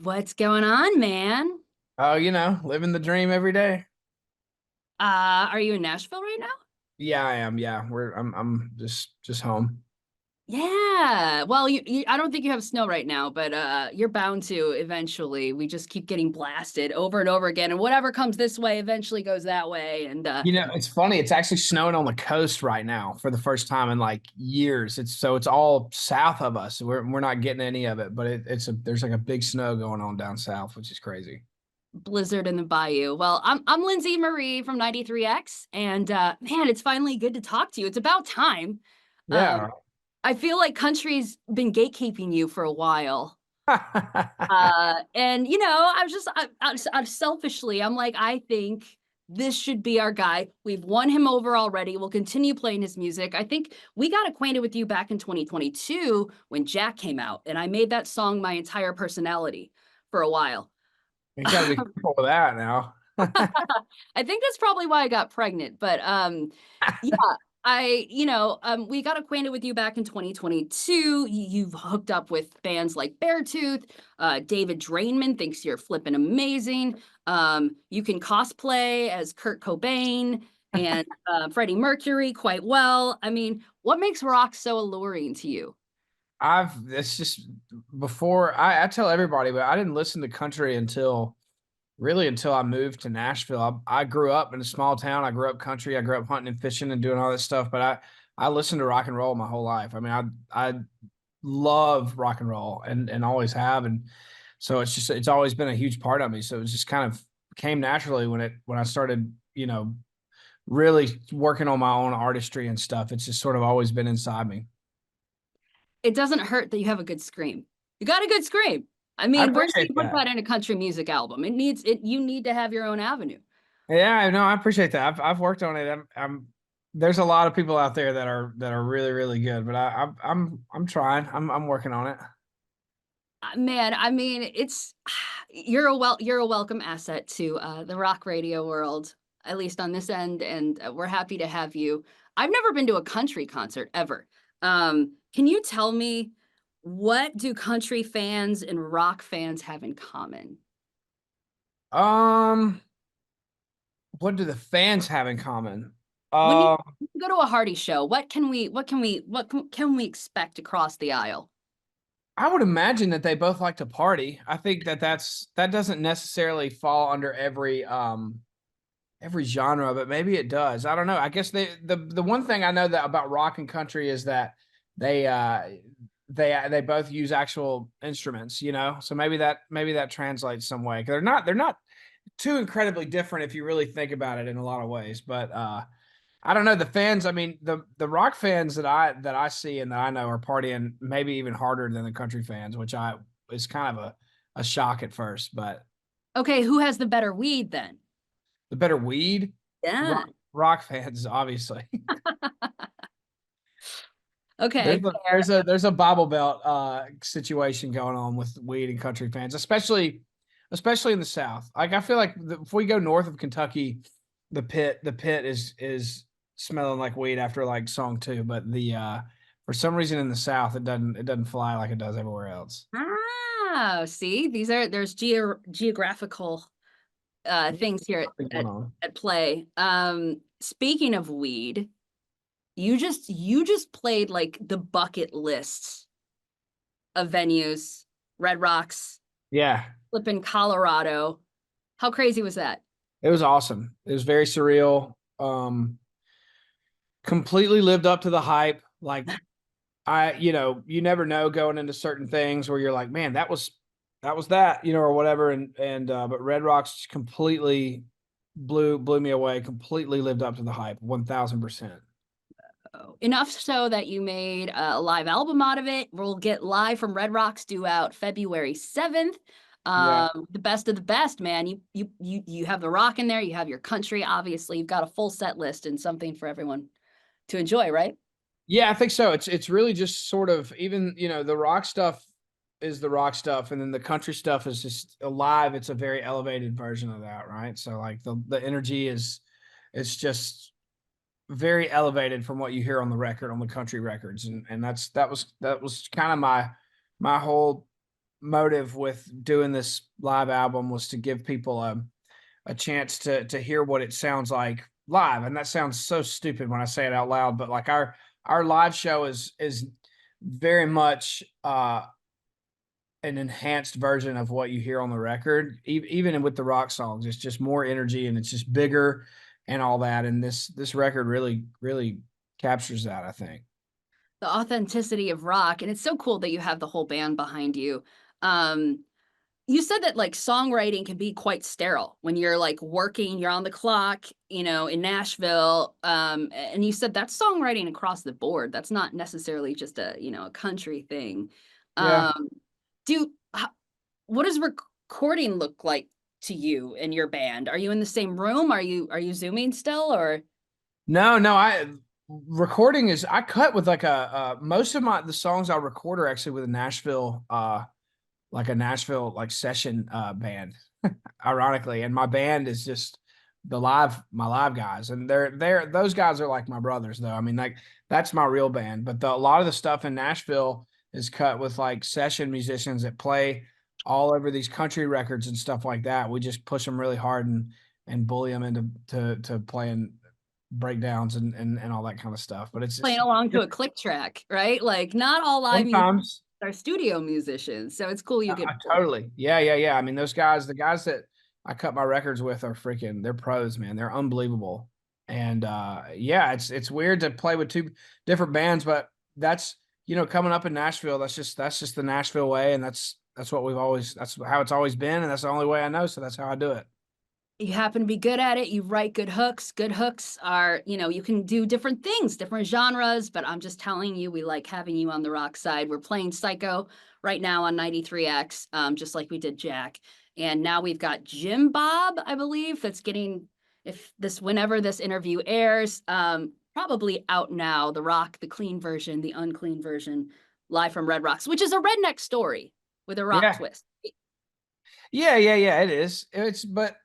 What's going on, man? Oh, living the dream every day. Are you in Nashville right now? Yeah, I am. Yeah, I'm just home. Yeah. Well, I don't think you have snow right now, but you're bound to eventually. We just keep getting blasted over and over again, and whatever comes this way eventually goes that way. And It's funny. It's actually snowing on the coast right now for the first time in like years. It's all south of us. We're not getting any of it, but there's like a big snow going on down south, which is crazy. blizzard in the bayou. Well, I'm Lyndsey Marie from 93X, and man, it's finally good to talk to you. It's about time. Um, Yeah. I feel like country's been gatekeeping you for a while. And I'm selfishly, I'm like, I think this should be our guy. We've won him over already. We'll continue playing his music. I think we got acquainted with you back in 2022 when Jack came out, and I made that song my entire personality for a while. You got to be careful with that now. I think that's probably why I got pregnant. But yeah, we got acquainted with you back in 2022. You've hooked up with bands like Beartooth. David Drainman thinks you're flipping amazing. You can cosplay as Kurt Cobain and Freddie Mercury quite well. I mean, what makes rock so alluring to you? It's just before I tell everybody, but I didn't listen to country until I moved to Nashville. I grew up in a small town. I grew up country. I grew up hunting and fishing and doing all that stuff. But I listened to rock and roll my whole life. I mean, I love rock and roll and always have. And so it's always been a huge part of me. So it just kind of came naturally when I started, really working on my own artistry and stuff. It's just sort of always been inside me. It doesn't hurt that you have a good scream. You got a good scream. I I mean, where do you appreciate put that. that in a country music album? It needs it. You need to have your own avenue. Yeah, I know. I appreciate that. I've worked on it. There's a lot of people out there that are really really good, but I'm trying. I'm working on it. Man, I mean, it's you're a welcome asset to the rock radio world, at least on this end, and we're happy to have you. I've never been to a country concert ever. Can you tell me what do country fans and rock fans have in common? Um, what do the fans have in common? When you Uh, go to a Hardy show, what can we expect across the aisle? I would imagine that they both like to party. I think that doesn't necessarily fall under every genre, but maybe it does. I don't know. I guess the one thing I know that about rock and country is that they uh they both use actual instruments, So maybe that translates some way. 'Cause they're not too incredibly different if you really think about it in a lot of ways. But I don't know the fans. I mean, the rock fans that I see and that I know are partying maybe even harder than the country fans, which I is kind of a shock at first. But Okay, who has the better weed then? the better weed, Yeah. rock fans, obviously. Okay, There's a Bible Belt situation going on with weed and country fans, especially in the South. Like I feel like if we go north of Kentucky, the pit is smelling like weed after like song two, but the for some reason in the South it doesn't fly like it does everywhere else. Ah, see, there's geographical things here Something going at, on. at play. Speaking of weed, you just played like the bucket list of venues, Red Rocks, Yeah, flipping Colorado. How crazy was that? it was awesome. It was very surreal. Completely lived up to the hype. Like you never know going into certain things where you're like, man, that was that, or whatever. But Red Rocks completely blew me away. Completely lived up to the hype, 1,000%. Enough so that you made a live album out of it. We'll get Live from Red Rocks due out February 7th. Yeah, The best of the best, man. You have the rock in there, you have your country, obviously. You've got a full set list and something for everyone to enjoy, right? yeah, I think so. It's really just sort of even the rock stuff is the rock stuff, and then the country stuff is just alive. It's a very elevated version of that, right? So like the energy is it's just very elevated from what you hear on the record on the country records, and that was kind of my whole motive with doing this live album was to give people a chance to hear what it sounds like live. And that sounds so stupid when I say it out loud, but like our live show is very much an enhanced version of what you hear on the record. Even with the rock songs, it's just more energy and it's just bigger and all that. And this record really captures that, I think. The authenticity of rock, and it's so cool that you have the whole band behind you. Um, you said that like songwriting can be quite sterile when you're like working, you're on the clock, in Nashville. And you said that's songwriting across the board. That's not necessarily just a country thing. Yeah. Um, do what does recording look like to you and your band? Are you in the same room? Are you zooming still or? No, no, I recording is I cut with like most of the songs I record are actually with a Nashville like a Nashville like session band, ironically. And my band is just my live guys. And they're those guys are like my brothers though. I mean, like that's my real band. But a lot of the stuff in Nashville is cut with like session musicians that play all over these country records and stuff like that. We just push them really hard and bully them into to playing breakdowns and all that kind of stuff. But it's Playing just along to a click track, right? Like not all live musicians sometimes. are studio musicians, so it's cool you get both. Totally. Yeah, yeah, yeah. I mean, those guys, the guys that I cut my records with are freaking, they're pros, man. They're unbelievable. And yeah, it's weird to play with two different bands, but that's, coming up in Nashville, that's just the Nashville way. And that's what that's how it's always been. And that's the only way I know. So that's how I do it. You happen to be good at it. You write good hooks. Good hooks are, you can do different things, different genres, but I'm just telling you, we like having you on the rock side. We're playing Psycho right now on 93X, just like we did Jack. And now we've got Jim Bob, I believe, that's getting, whenever this interview airs, probably out now, the rock, the clean version, the unclean version, live from Red Rocks, which is a redneck story with a rock Yeah. twist. Yeah, yeah, yeah. It is. But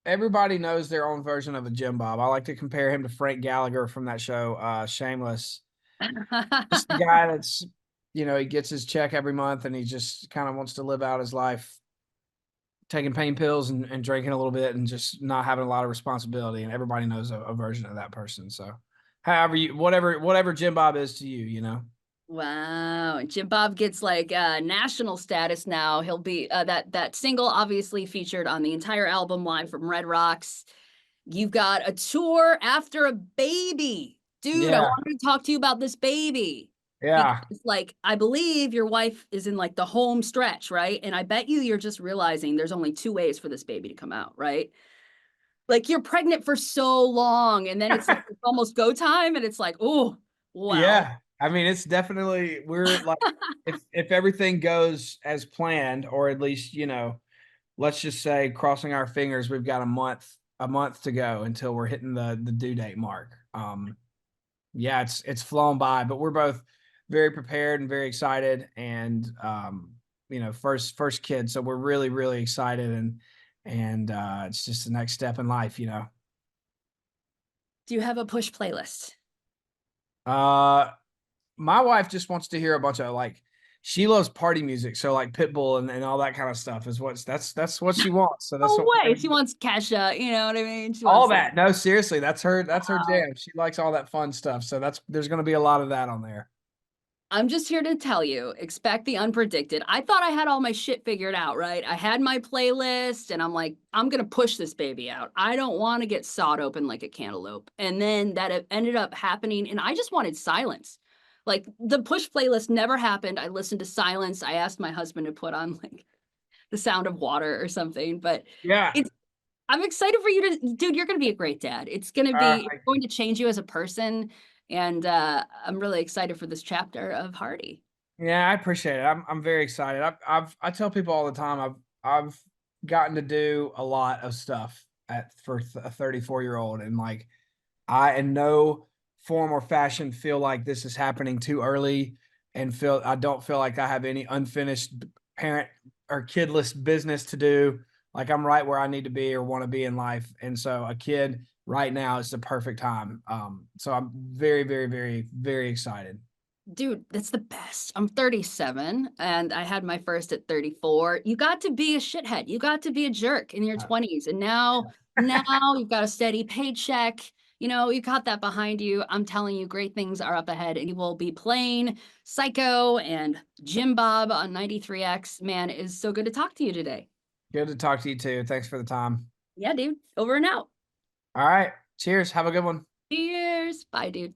everybody knows their own version of a Jim Bob. I like to compare him to Frank Gallagher from that show, Shameless. Just the guy that's, he gets his check every month and he just kind of wants to live out his life taking pain pills and drinking a little bit and just not having a lot of responsibility. And everybody knows a version of that person. So however whatever Jim Bob is to you. Wow. And Jim Bob gets like national status now. He'll be that single obviously featured on the entire album live from Red Rocks. You've got a tour after a baby. Dude, I Yeah. wanted to talk to you about this baby. Yeah. Because like I believe your wife is in like the home stretch, right? And I bet you're just realizing there's only two ways for this baby to come out, right? Like you're pregnant for so long and then it's like it's almost go time and it's like, oh, well. Yeah. I mean, it's definitely we're like if everything goes as planned, or at least, let's just say crossing our fingers, we've got a month to go until we're hitting the due date mark. Yeah, it's flown by, but we're both very prepared and very excited, and first kid, so we're really excited, and it's just the next step in life. Do you have a push playlist? Uh, my wife just wants to hear a bunch of like she loves party music, so like Pitbull and all that kind of stuff is that's what she wants. So that's No what we're way. gonna She do. wants Kesha, you know what I mean? She All wants that. No, seriously, that's her wow. jam. She likes all that fun stuff. So there's gonna be a lot of that on there. I'm just here to tell you, expect the unpredicted. I thought I had all my shit figured out, right? I had my playlist and I'm like, I'm going to push this baby out. I don't want to get sawed open like a cantaloupe. And then that ended up happening and I just wanted silence. Like the push playlist never happened. I listened to silence. I asked my husband to put on like the sound of water or something, but Yeah. it's I'm excited for you to, dude, you're going to be a great dad. It's Thank going you. to change you as a person. And I'm really excited for this chapter of Hardy. Yeah, I appreciate it. I'm very excited. I tell people all the time I've gotten to do a lot of stuff a 34-year-old, and like I in no form or fashion feel like this is happening too early, and I don't feel like I have any unfinished parent or kidless business to do. Like I'm right where I need to be or want to be in life, and so a kid right now is the perfect time. So I'm very excited. Dude, that's the best. I'm 37 and I had my first at 34. You got to be a shithead. You got to be a jerk in your Uh, 20s. And now you've got a steady paycheck. You know, you got that behind you. I'm telling you, great things are up ahead and you will be playing Psycho and Jim Bob on 93X. Man, it is so good to talk to you today. Good to talk to you too. Thanks for the time. Yeah, dude. Over and out. All right. Cheers. Have a good one. Cheers. Bye, dude.